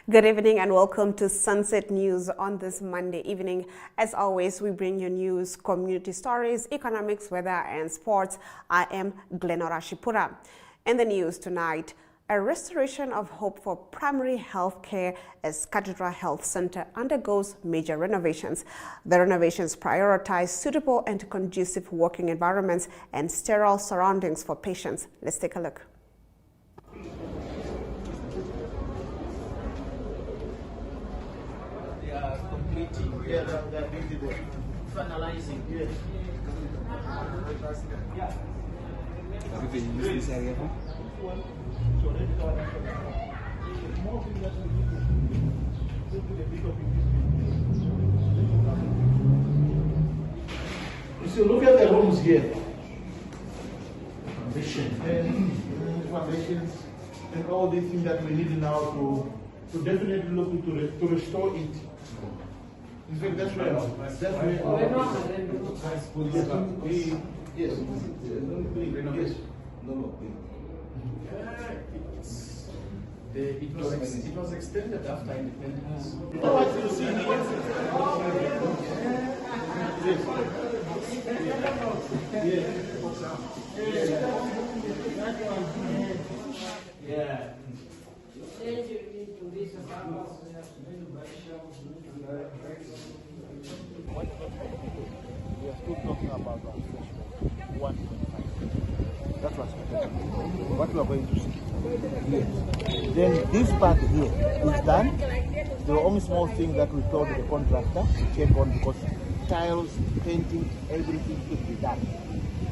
Good evening and welcome to Sunset News on this Monday evening. As always, we bring you news, community stories, economics, weather and sports. I am Glenora Shipura. In the news tonight, a restoration of hope for primary health care as Cathedral Health Center undergoes major renovations. The renovations prioritize suitable and conducive working environments and sterile surroundings for patients. Let's take a look. Yeah, they're busy there. Finalizing. Yes. Yeah. Have you used this area for? You see, look at the rooms here. Foundation and foundations and all these things that we need now to definitely look to restore it. In fact, that's where yes. It was extended after independence. What you see Yeah. We are still talking about our threshold, 1.5. That's what we are going to see. Yes. Then this part here is done. The only small thing that we told the contractor to check on, because tiles, painting, everything should be done.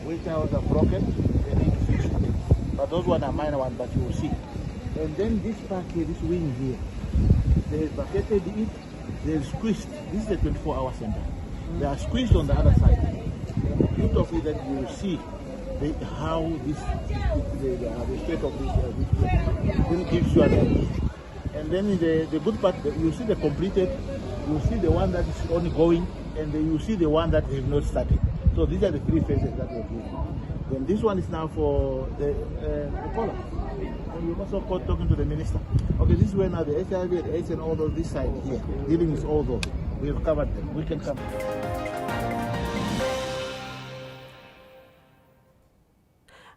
Where tiles are broken, they need to fix it. But those ones are minor ones, but you will see. And then this part here, this wing here, they vacated it, they're squeezed. This is a 24-hour center. They are squeezed on the other side. The beauty of it that you will see how the state of this then gives you an edge. And then the good part, you see the completed, you see the one that is ongoing, and then you see the one that have not started. So these are the three phases that we're doing. Then this one is now for the caller. And you're also talking to the minister. Okay, this is where now the HIV and AIDS and all those, this side here, dealing with all those. We have covered them. We can come.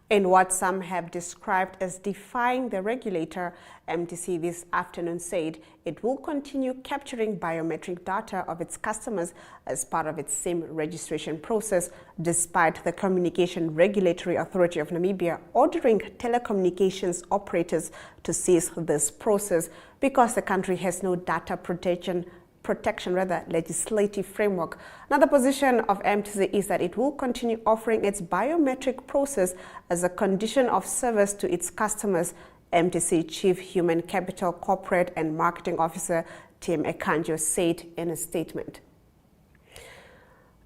In what some have described as defying the regulator, MTC this afternoon said it will continue capturing biometric data of its customers as part of its SIM registration process, despite the Communication Regulatory Authority of Namibia ordering telecommunications operators to cease this process because the country has no data protection legislative framework. Another position of MTC is that it will continue offering its biometric process as a condition of service to its customers. MTC Chief Human Capital Corporate and Marketing Officer Tim Ekanjo said in a statement.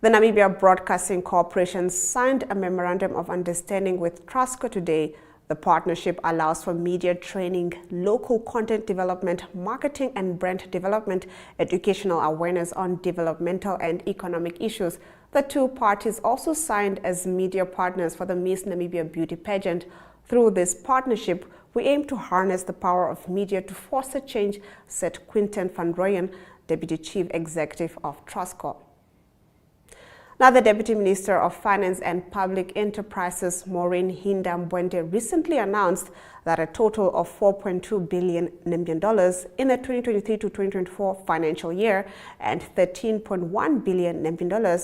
The Namibia Broadcasting Corporation signed a memorandum of understanding with Trustco today. The partnership allows for media training, local content development, marketing and brand development, educational awareness on developmental and economic issues. The two parties also signed as media partners for the Miss Namibia Beauty Pageant. Through this partnership, we aim to harness the power of media to foster change, said Quinton van Rooyen, Deputy Chief Executive of Trustco. Now, the Deputy Minister of Finance and Public Enterprises, Maureen Hindambwende, recently announced that a total of $4.2 billion in the 2023 to 2024 financial year and $13.1 billion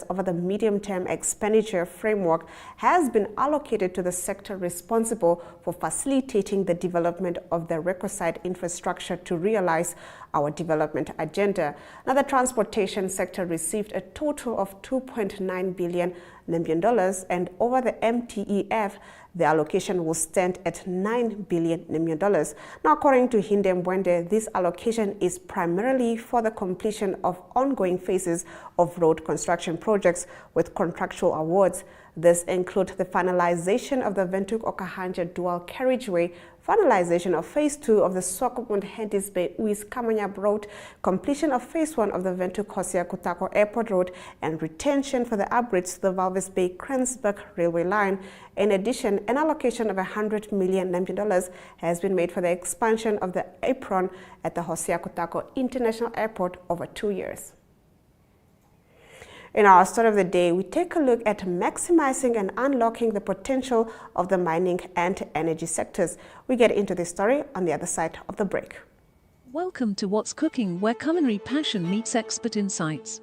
over the medium-term expenditure framework has been allocated to the sector responsible for facilitating the development of the requisite infrastructure to realize our development agenda. Now, the transportation sector received a total of $2.9 billion, and over the MTEF, the allocation will stand at $9 billion. Now, according to Hindembwende, this allocation is primarily for the completion of ongoing phases of road construction projects with contractual awards. This includes the finalization of the Windhoek-Okahanja dual carriageway, finalization of Phase 2 of the Swakopmund Hentis Bay Uis Kamanyab Road, completion of Phase 1 of the Venture Kosia Kutako Airport Road, and retention for the upgrades to the Walvis Bay Kranzberg Railway Line. In addition, an allocation of $100 million has been made for the expansion of the apron at the Hosea Kutako International Airport over 2 years. In our story of the day, we take a look at maximizing and unlocking the potential of the mining and energy sectors. We get into this story on the other side of the break. Welcome to What's Cooking, where culinary passion meets expert insights.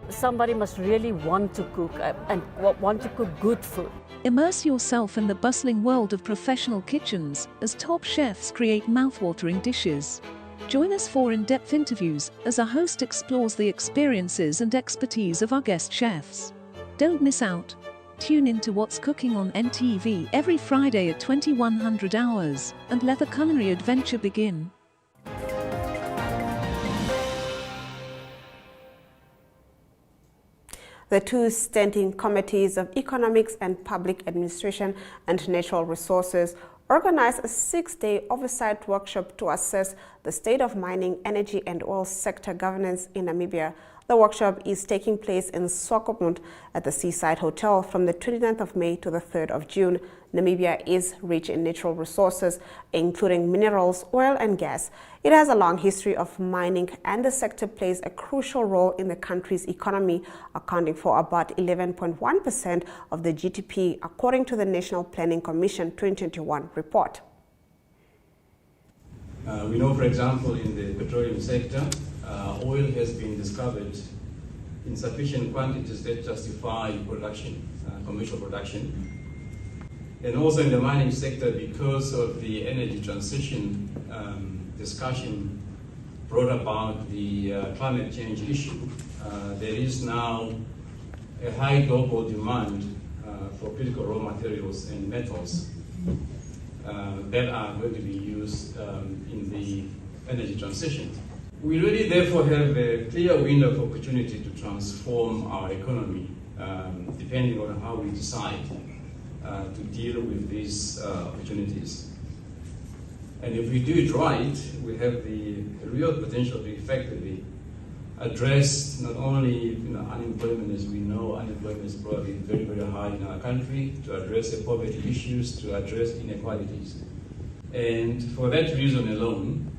Somebody must really want to cook and want to cook good food. Immerse yourself in the bustling world of professional kitchens as top chefs create mouthwatering dishes. Join us for in-depth interviews as our host explores the experiences and expertise of our guest chefs. Don't miss out. Tune in to What's Cooking on NTV every Friday at 2100 hours and let the culinary adventure begin. The two standing committees of Economics and Public Administration and Natural Resources organized a 6-day oversight workshop to assess the state of mining, energy and oil sector governance in Namibia. The workshop is taking place in Swakopmund at the Seaside Hotel from the 29th of May to the 3rd of June. Namibia is rich in natural resources, including minerals, oil and gas. It has a long history of mining, and the sector plays a crucial role in the country's economy, accounting for about 11.1% of the GDP, according to the National Planning Commission 2021 report. We know, for example, in the petroleum sector, oil has been discovered in sufficient quantities that justify production, commercial production. And also in the mining sector, because of the energy transition discussion brought about the climate change issue, there is now a high global demand for critical raw materials and metals that are going to be used in the energy transition. We really therefore have a clear window of opportunity to transform our economy, depending on how we decide to deal with these opportunities. And if we do it right, we have the real potential to effectively address not only unemployment, as we know unemployment is probably very, very high in our country, to address the poverty issues, to address inequalities. And for that reason alone,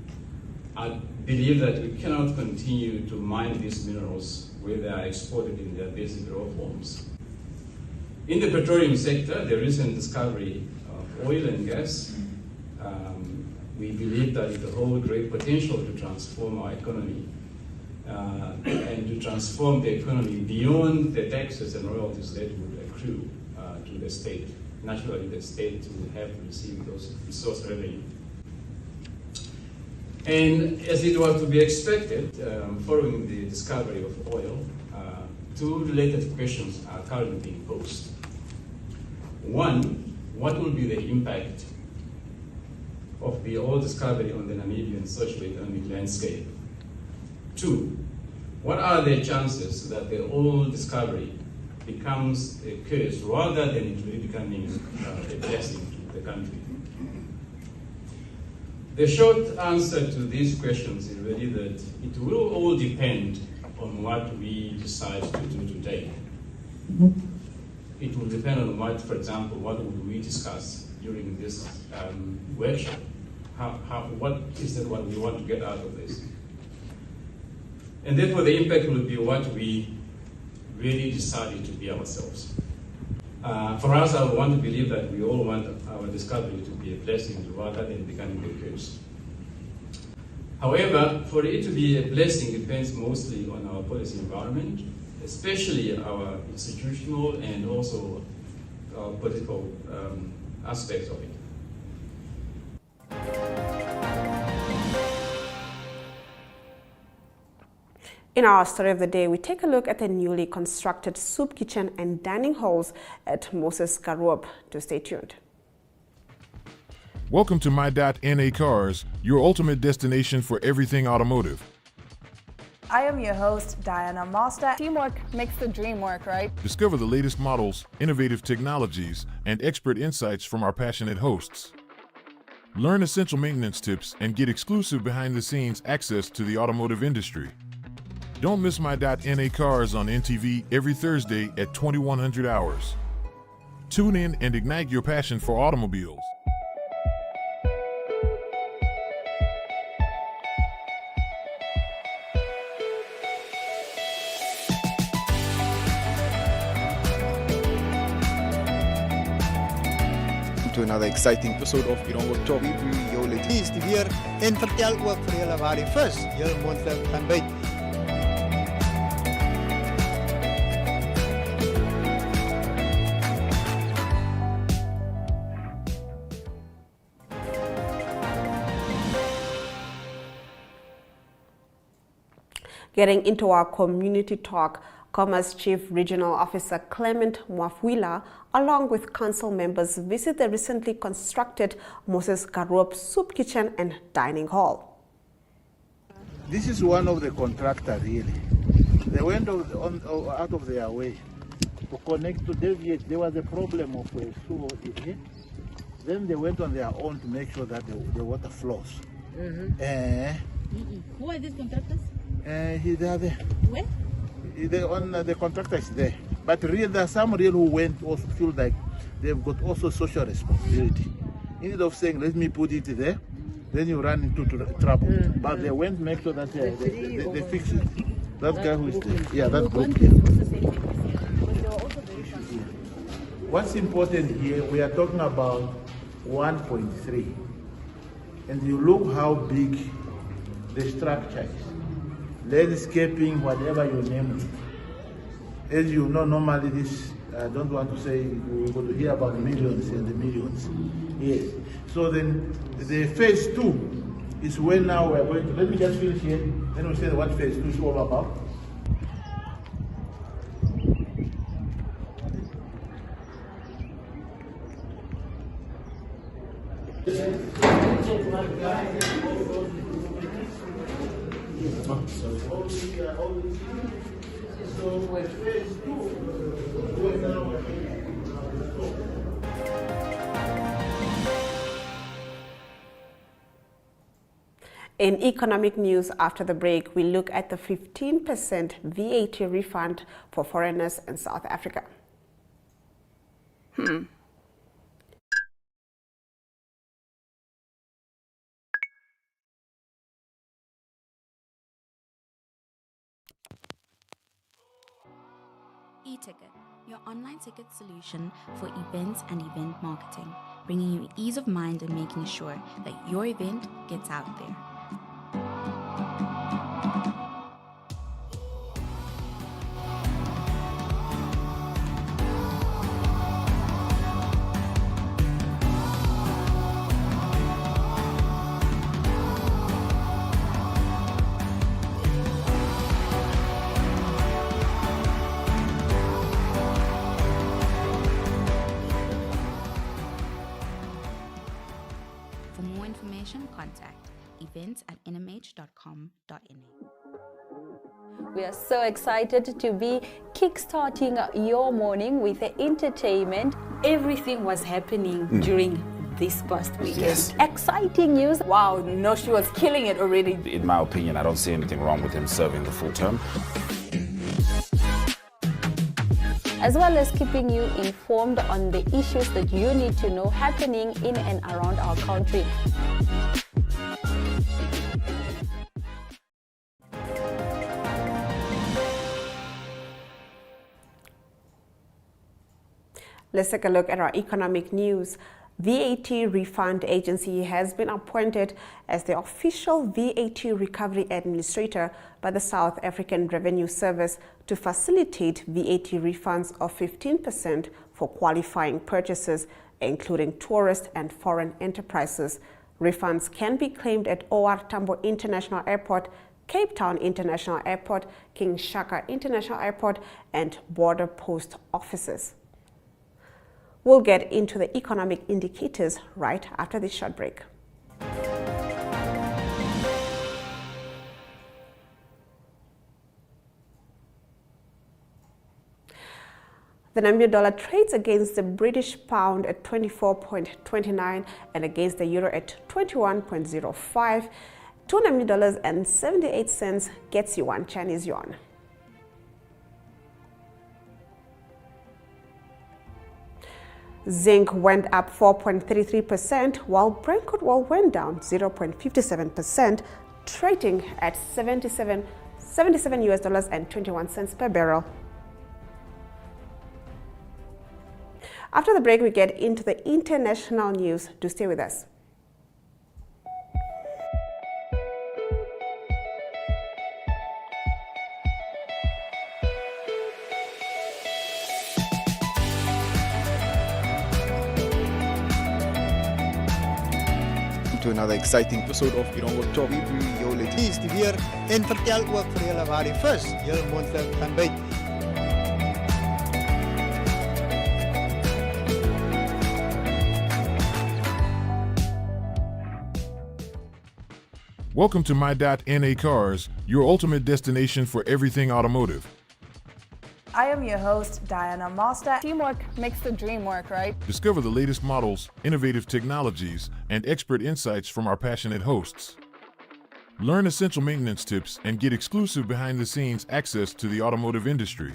I believe that we cannot continue to mine these minerals where they are exported in their basic raw forms. In the petroleum sector, the recent discovery of oil and gas, we believe that it holds great potential to transform our economy and to transform the economy beyond the taxes and royalties that would accrue to the state. Naturally, the state will have to receive those resource revenue. And as it was to be expected, following the discovery of oil, two related questions are currently being posed. One, what will be the impact of the oil discovery on the Namibian socio-economic landscape? Two, what are the chances that the oil discovery becomes a curse rather than it really becoming a blessing to the country? The short answer to these questions is really that it will all depend on what we decide to do today. It will depend on what, for example, what would we discuss during this workshop? What is it what we want to get out of this? And therefore the impact will be what we really decided to be ourselves. For us, I want to believe that we all want our discovery to be a blessing rather than becoming a curse. However, for it to be a blessing depends mostly on our policy environment, especially our institutional and also our political aspects of it. In our story of the day, we take a look at the newly constructed soup kitchen and dining halls at Moses Karuop. To stay tuned. Welcome to My.NA Cars, your ultimate destination for everything automotive. I am your host, Diana Master. Teamwork makes the dream work, right? Discover the latest models, innovative technologies, and expert insights from our passionate hosts. Learn essential maintenance tips and get exclusive behind-the-scenes access to the automotive industry. Don't miss My.NA Cars on NTV every Thursday at 2100 hours. Tune in and ignite your passion for automobiles. To another exciting episode of Oneuptwo. Jullie is die weer en vertel ook vir julle waar die vis heel moontlik kan byt. Getting into our community talk, Commerce Chief Regional Officer Clement Mwafwila, along with council members, visit the recently constructed Moses Garup Soup Kitchen and Dining Hall. This is one of the contractors, really. They went out of their way to connect, to deviate. There was a problem of a sewer here. Then they went on their own to make sure that the water flows. Who are these contractors? He's there. Where? The contractor is there. But really, there are some real who went also feel like they've got also social responsibility. Instead of saying, let me put it there, then you run into trouble. But they went to make sure that they fix it. That guy who is there. Yeah, that group here. What's important here, we are talking about 1.3. And you look how big the structure is. Landscaping, whatever you name it. As you know, normally this, I don't want to say, we're going to hear about millions and the millions. Yes. So then the phase 2 is when now we're going to, let me just finish here, then we'll say what phase 2 is all about. In economic news after the break, we look at the 15% VAT refund for foreigners in South Africa. E-Ticket, your online ticket solution for events and event marketing, bringing you ease of mind and making sure that your event gets out there. For more information, contact events@nhom.com.na. We are so excited to be kickstarting your morning with the entertainment. Everything was happening during this past weekend. Yes. Exciting news. Wow, no, she was killing it already. In my opinion, I don't see anything wrong with him serving the full term. As well as keeping you informed on the issues that you need to know happening in and around our country. Let's take a look at our economic news. VAT Refund Agency has been appointed as the official VAT recovery administrator by the South African Revenue Service to facilitate VAT refunds of 15% for qualifying purchases, including tourist and foreign enterprises. Refunds can be claimed at OR Tambo International Airport, Cape Town International Airport, King Shaka International Airport, and border post offices. We'll get into the economic indicators right after this short break. The Namibian dollar trades against the British pound at 24.29 and against the euro at 21.05. 2 Namibian dollars and 78 cents gets you 1 Chinese yuan. Zinc went up 4.33%, while Brent crude oil went down 0.57%, trading at $77 US and 21 cents per barrel. After the break, we get into the international news. Do stay with us. To another exciting episode of Oneuptwo. Jou is die weer en vertel ook vir julle waar die vis heel moontlik kan byt. Welcome to My.NA Cars, your ultimate destination for everything automotive. I am your host, Diana Master. Teamwork makes the dream work, right? Discover the latest models, innovative technologies, and expert insights from our passionate hosts. Learn essential maintenance tips and get exclusive behind-the-scenes access to the automotive industry.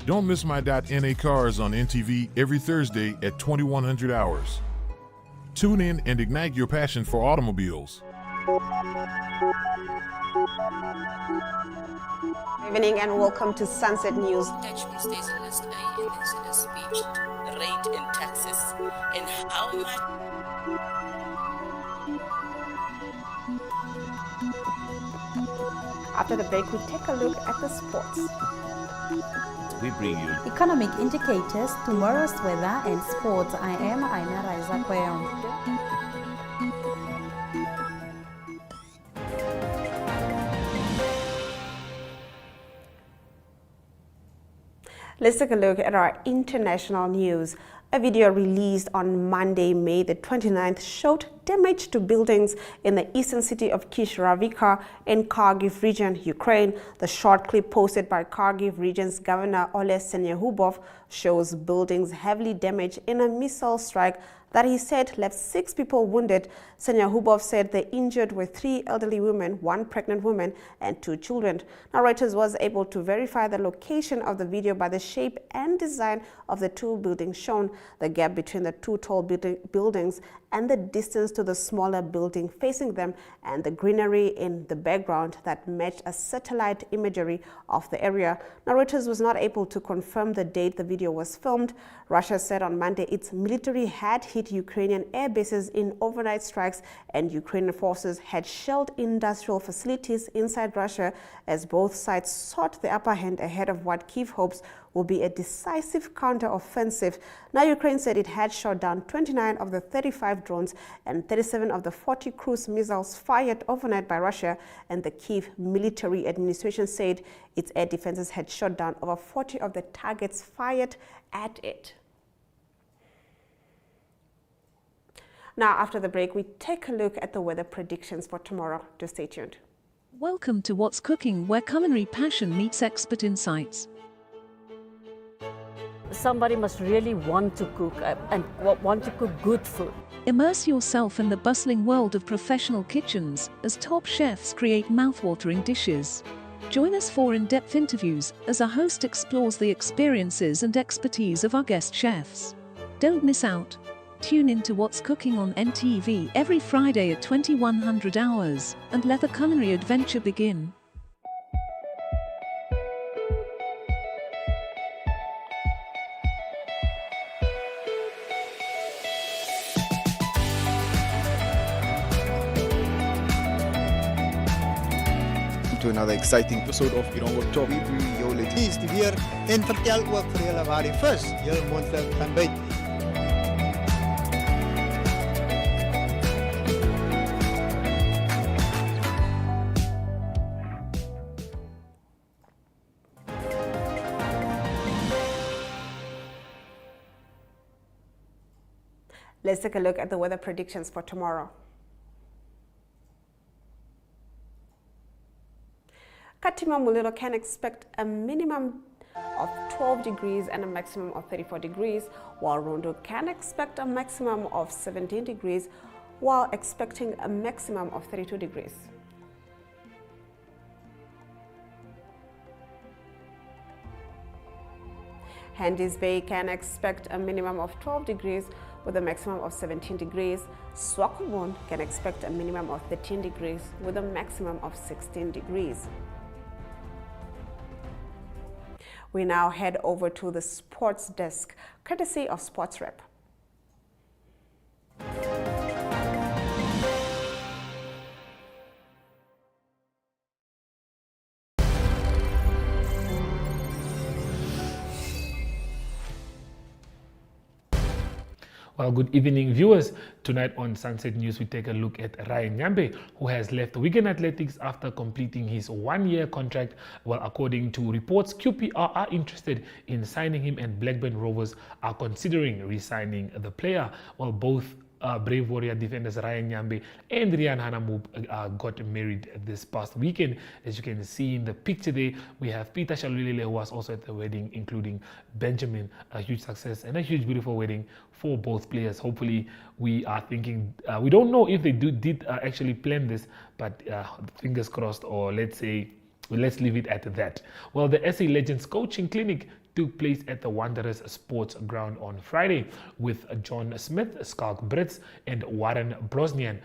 Don't miss My.NA Cars on NTV every Thursday at 2100 hours. Tune in and ignite your passion for automobiles. Good evening and welcome to Sunset News. Touch me stays in list A in the speech, rate in taxes, and how much. After the break, we take a look at the sports. We bring you Economic indicators, tomorrow's weather, and sports. I am Aina Raiza Kweyong. Let's take a look at our international news. A video released on Monday, May the 29th, showed damage to buildings in the eastern city of Kishiravika in Kharkiv region, Ukraine. The short clip posted by Kharkiv region's governor Ole Senyahubov shows buildings heavily damaged in a missile strike that he said left 6 people wounded. Senyahubov said the injured were 3 elderly women, 1 pregnant woman, and 2 children. Now, Reuters was able to verify the location of the video by the shape and design of the 2 buildings shown, the gap between the 2 tall buildings and the distance to the smaller building facing them, and the greenery in the background that matched a satellite imagery of the area. Now, Reuters was not able to confirm the date the video was filmed. Russia said on Monday its military had hit Ukrainian air bases in overnight strikes, and Ukrainian forces had shelled industrial facilities inside Russia as both sides sought the upper hand ahead of what Kyiv hopes will be a decisive counter-offensive. Now, Ukraine said it had shot down 29 of the 35 drones and 37 of the 40 cruise missiles fired overnight by Russia, and the Kyiv military administration said its air defenses had shot down over 40 of the targets fired at it. Now, after the break, we take a look at the weather predictions for tomorrow. Just stay tuned. Welcome to What's Cooking, where culinary passion meets expert insights. Somebody must really want to cook and want to cook good food. Immerse yourself in the bustling world of professional kitchens as top chefs create mouth-watering dishes. Join us for in-depth interviews as our host explores the experiences and expertise of our guest chefs. Don't miss out. Tune in to What's Cooking on NTV every Friday at 2100 hours and let the culinary adventure begin. To another exciting episode of Oneuptwo. Jou is die weer en vertel ook vir julle waar die vis heel moontlik kan byt. Let's take a look at the weather predictions for tomorrow. Katima Mulilo can expect a minimum of 12 degrees and a maximum of 34 degrees, while Rondo can expect a maximum of 17 degrees while expecting a maximum of 32 degrees. Handys Bay can expect a minimum of 12 degrees with a maximum of 17 degrees. Swakopmund can expect a minimum of 13 degrees with a maximum of 16 degrees. We now head over to the sports desk, courtesy of Sports Rep. Well, good evening, viewers. Tonight on Sunset News, we take a look at Ryan Nyambe, who has left Wigan Athletics after completing his one-year contract. Well, according to reports, QPR are interested in signing him, and Blackburn Rovers are considering re-signing the player. Well, both Brave Warrior defenders Ryan Nyambe and Rian Hanamub got married this past weekend. As you can see in the picture there, we have Peter Shalulile, who was also at the wedding, including Benjamin. A huge success and a huge beautiful wedding for both players. Hopefully, we are thinking, we don't know if they did actually plan this, but fingers crossed, or let's leave it at that. Well, the SA Legends coaching clinic took place at the Wanderers Sports Ground on Friday with John Smith, Skalk Brits, and Warren Brosnian,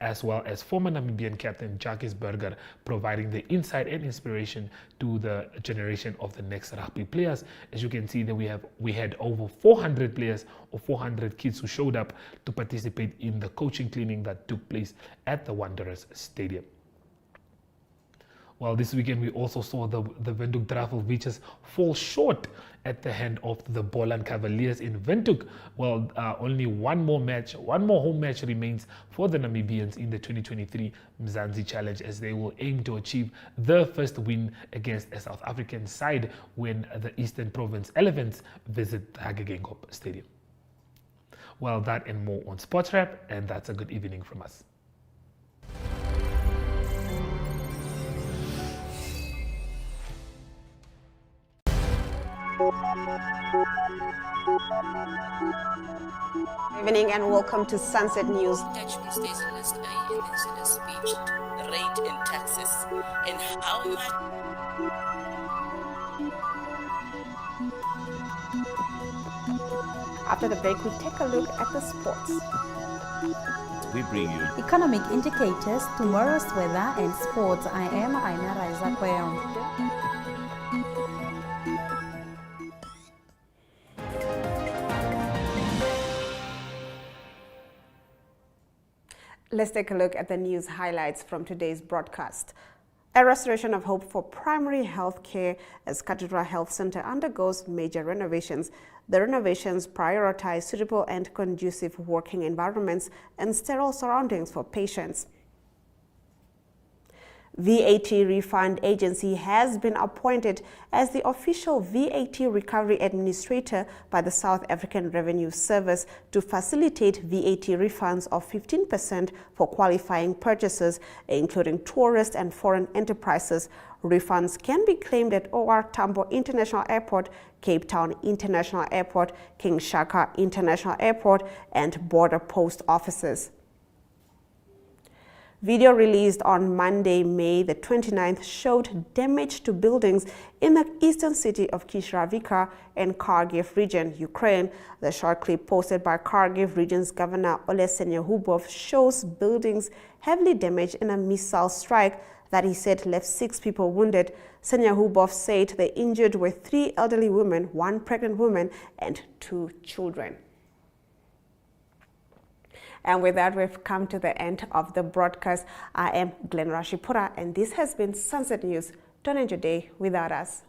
as well as former Namibian captain Jacques Burger, providing the insight and inspiration to the generation of the next rugby players. As you can see that we had over 400 players, or 400 kids, who showed up to participate in the coaching clinic that took place at the Wanderers Stadium. Well, this weekend we also saw the Windhoek Drafel Beaches fall short at the hand of the Boland Cavaliers in Windhoek. Well, only one more home match remains for the Namibians in the 2023 Mzansi Challenge, as they will aim to achieve their first win against a South African side when the Eastern Province Elephants visit the Hage Geingob Stadium. Well, that and more on Sports Wrap, and that's a good evening from us. Good evening and welcome to Sunset News. Dutchman stays in list A in the speech, rate in taxes, and how much. After the break, we take a look at the sports. We bring you economic indicators, tomorrow's weather, and sports. I am Aina Raiza Kweyong. Let's take a look at the news highlights from today's broadcast. A restoration of hope for primary health care as Cathedral Health Center undergoes major renovations. The renovations prioritize suitable and conducive working environments and sterile surroundings for patients. VAT Refund Agency has been appointed as the official VAT recovery administrator by the South African Revenue Service to facilitate VAT refunds of 15% for qualifying purchases, including tourist and foreign enterprises. Refunds can be claimed at OR Tambo International Airport, Cape Town International Airport, King Shaka International Airport, and border post offices. Video released on Monday, May the 29th, showed damage to buildings in the eastern city of Kisravika in Kharkiv region, Ukraine. The short clip posted by Kharkiv region's governor Ole Senyahubov shows buildings heavily damaged in a missile strike that he said left 6 people wounded. Senyahubov said the injured were 3 elderly women, 1 pregnant woman, and 2 children. And with that, we've come to the end of the broadcast. I am Glenn Rashipura, and this has been Sunset News. Don't end your day without us.